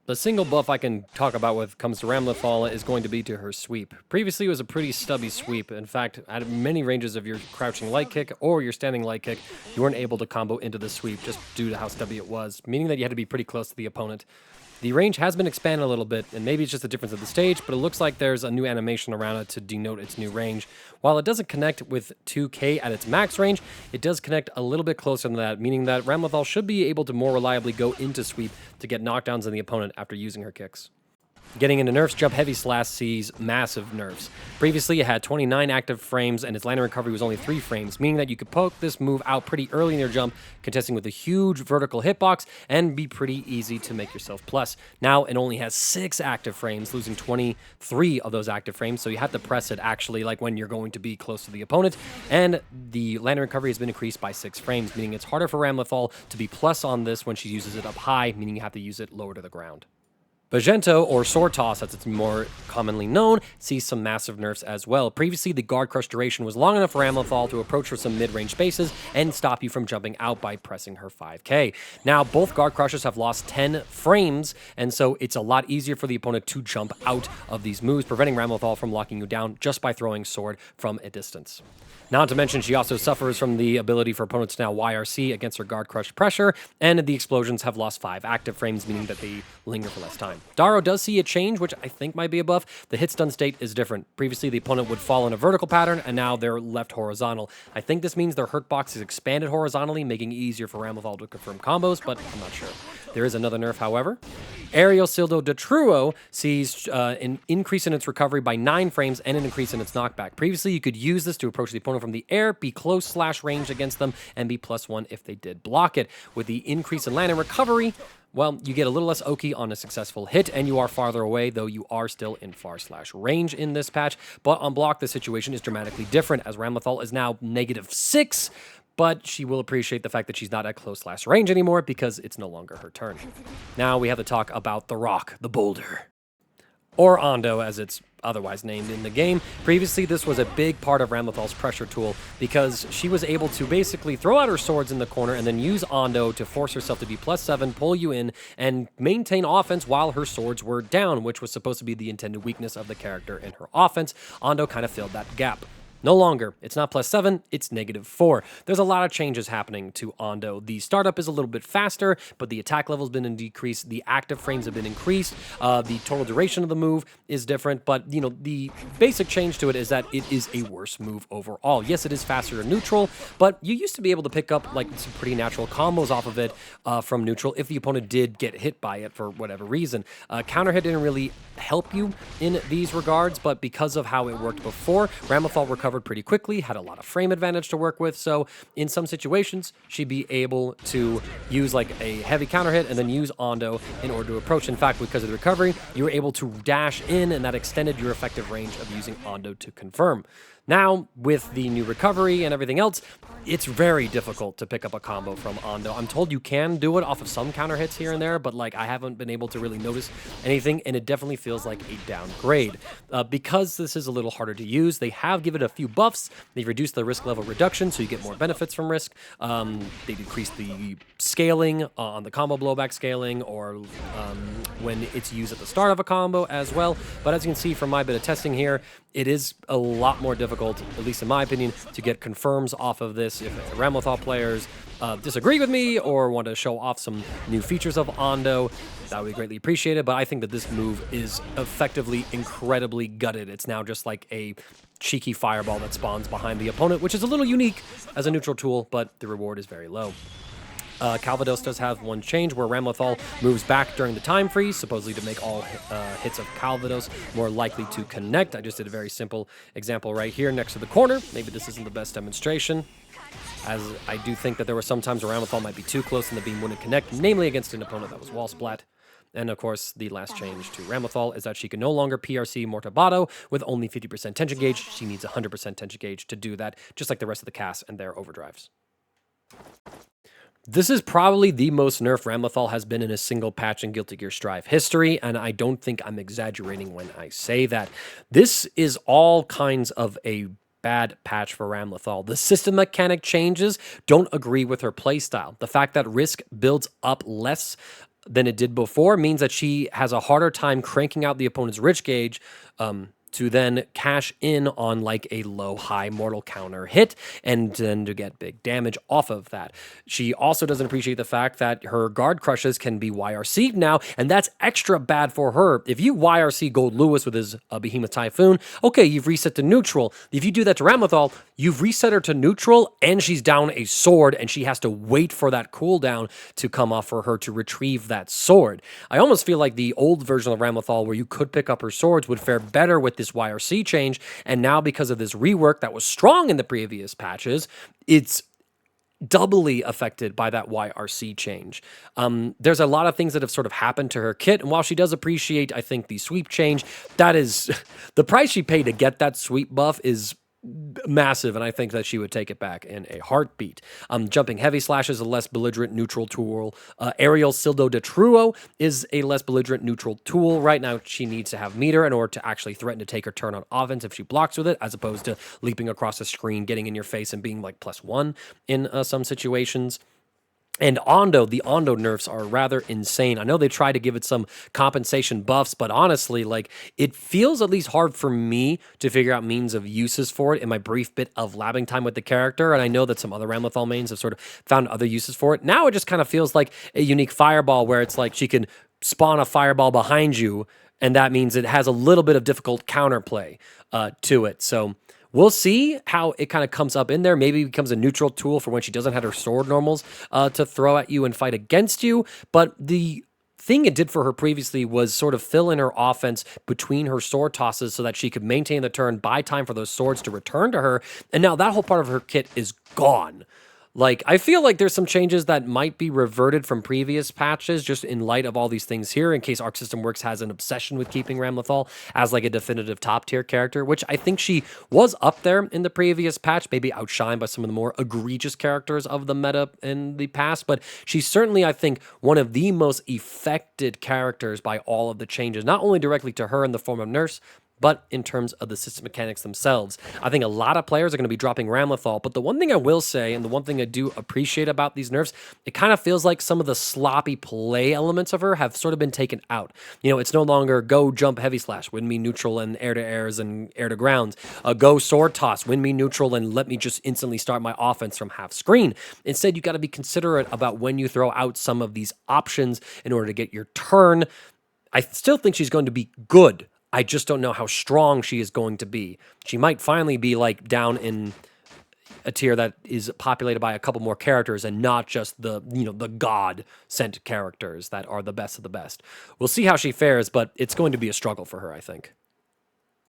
The single buff I can talk about when it comes to Ramlethal is going to be to her sweep. Previously, it was a pretty stubby sweep. In fact, at many ranges of your crouching light kick or your standing light kick, you weren't able to combo into the sweep just due to how stubby it was, meaning that you had to be pretty close to the opponent. The range has been expanded a little bit, and maybe it's just a difference of the stage, but it looks like there's a new animation around it to denote its new range. While it doesn't connect with 2K at its max range, it does connect a little bit closer than that, meaning that Ramlethal should be able to more reliably go into sweep to get knockdowns on the opponent after using her kicks. Getting into nerfs, Jump Heavy Slash sees massive nerfs. Previously, it had 29 active frames, and its landing recovery was only 3 frames, meaning that you could poke this move out pretty early in your jump, contesting with a huge vertical hitbox, and be pretty easy to make yourself plus. Now, it only has 6 active frames, losing 23 of those active frames, so you have to press it actually like when you're going to be close to the opponent, and the landing recovery has been increased by 6 frames, meaning it's harder for Ramlethal to be plus on this when she uses it up high, meaning you have to use it lower to the ground. Baegento, or Sword Toss as it's more commonly known, sees some massive nerfs as well. Previously, the guard crush duration was long enough for Ramlethal to approach for some mid-range spaces and stop you from jumping out by pressing her 5k. Now, both guard crushers have lost 10 frames, and so it's a lot easier for the opponent to jump out of these moves, preventing Ramlethal from locking you down just by throwing sword from a distance. Not to mention, she also suffers from the ability for opponents to now YRC against her guard crush pressure, and the explosions have lost 5 active frames, meaning that they linger for less time. Dauro does see a change, which I think might be a buff. The hit stun state is different. Previously, the opponent would fall in a vertical pattern, and now they're left horizontal. I think this means their hurt box is expanded horizontally, making it easier for Ramlethal to confirm combos, but I'm not sure. There is another nerf, however. Dauro and Sildo Druo sees an increase in its recovery by 9 frames and an increase in its knockback. Previously, you could use this to approach the opponent from the air, be close / range against them, and be +1 if they did block it. With the increase in land and recovery, well, you get a little less oki on a successful hit, and you are farther away, though you are still in far / range in this patch. But on block, the situation is dramatically different, as Ramlethal is now -6, but she will appreciate the fact that she's not at close / range anymore because it's no longer her turn. Now we have to talk about the rock, the boulder, or Ondo as it's otherwise named in the game. Previously, this was a big part of Ramlethal's pressure tool because she was able to basically throw out her swords in the corner and then use Ondo to force herself to be +7, pull you in, and maintain offense while her swords were down, which was supposed to be the intended weakness of the character in her offense. Ondo kind of filled that gap. No longer. It's not +7, it's -4. There's a lot of changes happening to Ondo. The startup is a little bit faster, but the attack level's been decreased. The active frames have been increased. The total duration of the move is different, but you know, the basic change to it is that it is a worse move overall. Yes, it is faster and neutral, but you used to be able to pick up like some pretty natural combos off of it from neutral if the opponent did get hit by it for whatever reason. Counter hit didn't really help you in these regards, but because of how it worked before, Ramlethal recovered pretty quickly, had a lot of frame advantage to work with, so in some situations, she'd be able to use like a heavy counter hit and then use Ondo in order to approach. In fact, because of the recovery, you were able to dash in, and that extended your effective range of using Ondo to confirm. Now, with the new recovery and everything else, it's very difficult to pick up a combo from Ondo. I'm told you can do it off of some counter hits here and there, but like I haven't been able to really notice anything, and it definitely feels like a downgrade. Because this is a little harder to use, they have given it a few buffs. They've reduced the risk level reduction, so you get more benefits from risk. They decreased the scaling on the combo blowback scaling, or when it's used at the start of a combo as well. But as you can see from my bit of testing here, it is a lot more difficult, at least in my opinion, to get confirms off of this. If Ramlethal players disagree with me or want to show off some new features of Ondo, that would be greatly appreciated. But I think that this move is effectively incredibly gutted. It's now just like a cheeky fireball that spawns behind the opponent, which is a little unique as a neutral tool, but the reward is very low. Calvados does have one change where Ramlethal moves back during the time freeze, supposedly to make all hits of Calvados more likely to connect. I just did a very simple example right here next to the corner. Maybe this isn't the best demonstration, as I do think that there were some times where Ramlethal might be too close and the beam wouldn't connect, namely against an opponent that was wall splat. And of course, the last change to Ramlethal is that she can no longer PRC Mortabato with only 50% tension gauge. She needs 100% tension gauge to do that, just like the rest of the cast and their overdrives. This is probably the most nerfed Ramlethal has been in a single patch in Guilty Gear Strive history, and I don't think I'm exaggerating when I say that. This is all kinds of a bad patch for Ramlethal. The system mechanic changes don't agree with her playstyle. The fact that risk builds up less than it did before means that she has a harder time cranking out the opponent's rich gauge to then cash in on like a low high mortal counter hit and then to get big damage off of that. She also doesn't appreciate the fact that her guard crushes can be YRC'd now, and that's extra bad for her. If you YRC Gold Lewis with his Behemoth Typhoon, okay, you've reset to neutral. If you do that to Ramlethal, you've reset her to neutral and she's down a sword and she has to wait for that cooldown to come off for her to retrieve that sword. I almost feel like the old version of Ramlethal where you could pick up her swords would fare better with this YRC change, and now because of this rework that was strong in the previous patches, it's doubly affected by that YRC change. There's a lot of things that have sort of happened to her kit, and while she does appreciate, I think, the sweep change, that is, the price she paid to get that sweep buff is massive, and I think that she would take it back in a heartbeat. Jumping Heavy Slash is a less belligerent neutral tool. Aerial Sildo Druo is a less belligerent neutral tool. Right now, she needs to have meter in order to actually threaten to take her turn on offense if she blocks with it, as opposed to leaping across the screen, getting in your face, and being like +1 in some situations. And Ondo, the Ondo nerfs are rather insane. I know they try to give it some compensation buffs, but honestly, like, it feels at least hard for me to figure out means of uses for it in my brief bit of labbing time with the character. And I know that some other Ramlethal mains have sort of found other uses for it. Now it just kind of feels like a unique fireball where it's like she can spawn a fireball behind you, and that means it has a little bit of difficult counterplay to it. So we'll see how it kind of comes up in there. Maybe it becomes a neutral tool for when she doesn't have her sword normals to throw at you and fight against you. But the thing it did for her previously was sort of fill in her offense between her sword tosses so that she could maintain the turn, buy time for those swords to return to her. And now that whole part of her kit is gone. Like, I feel like there's some changes that might be reverted from previous patches just in light of all these things here, in case Arc System Works has an obsession with keeping Ramlethal as like a definitive top tier character, which I think she was up there in the previous patch, maybe outshined by some of the more egregious characters of the meta in the past, but she's certainly, I think, one of the most affected characters by all of the changes, not only directly to her in the form of nerfs, but in terms of the system mechanics themselves. I think a lot of players are going to be dropping Ramlethal, but the one thing I will say, and the one thing I do appreciate about these nerfs, it kind of feels like some of the sloppy play elements of her have sort of been taken out. You know, it's no longer go jump heavy slash, win me neutral and air to airs and air to grounds. Go sword toss, win me neutral and let me just instantly start my offense from half screen. Instead, you got to be considerate about when you throw out some of these options in order to get your turn. I still think she's going to be good. I just don't know how strong she is going to be. She might finally be like down in a tier that is populated by a couple more characters and not just the god sent characters that are the best of the best. We'll see how she fares, but it's going to be a struggle for her, I think.